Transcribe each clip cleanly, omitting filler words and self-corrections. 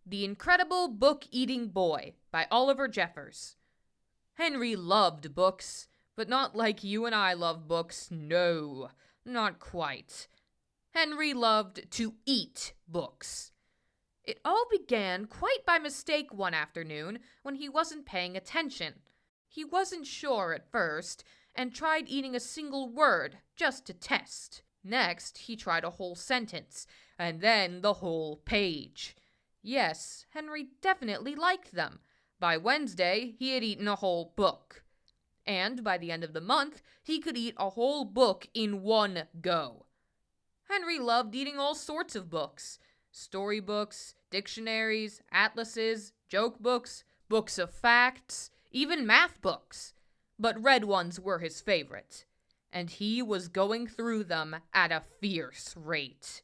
The Incredible Book-Eating Boy by Oliver Jeffers. Henry loved books, but not like you and I love books. No, not quite. Henry loved to eat books. It all began quite by mistake one afternoon when he wasn't paying attention. He wasn't sure at first and tried eating a single word just to test. Next, he tried a whole sentence, and then the whole page. Yes, Henry definitely liked them. By Wednesday, he had eaten a whole book. And by the end of the month, he could eat a whole book in one go. Henry loved eating all sorts of books. Storybooks, dictionaries, atlases, joke books, books of facts, even math books. But red ones were his favorite. And he was going through them at a fierce rate.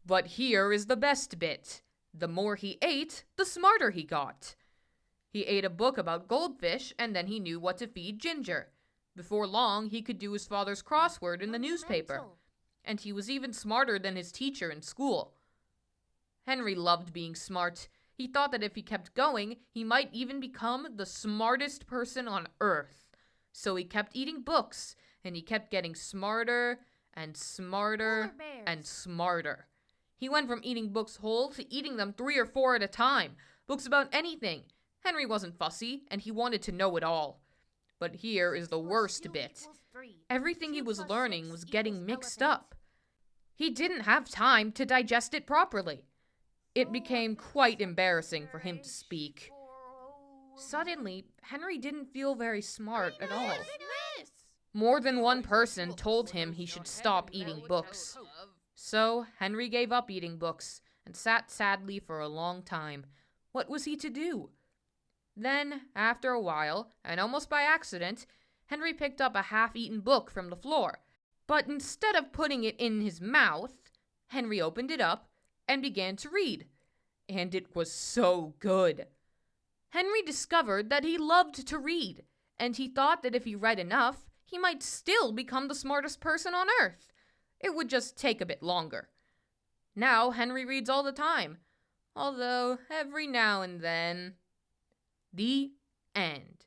But here is the best bit. The more he ate, the smarter he got. He ate a book about goldfish, and then he knew what to feed Ginger. Before long, he could do his father's crossword in the newspaper. And he was even smarter than his teacher in school. Henry loved being smart. He thought that if he kept going, he might even become the smartest person on earth. So he kept eating books, and he kept getting smarter and smarter and smarter. He went from eating books whole to eating them 3 or 4 at a time. Books about anything. Henry wasn't fussy, and he wanted to know it all. But here is the worst bit. Everything he was learning was getting mixed up. He didn't have time to digest it properly. It became quite embarrassing for him to speak. Suddenly, Henry didn't feel very smart at all. More than one person told him he should stop eating books. So, Henry gave up eating books and sat sadly for a long time. What was he to do? Then, after a while, and almost by accident, Henry picked up a half-eaten book from the floor. But instead of putting it in his mouth, Henry opened it up and began to read. And it was so good. Henry discovered that he loved to read, and he thought that if he read enough, he might still become the smartest person on earth. It would just take a bit longer. Now Henry reads all the time, although every now and then. The end.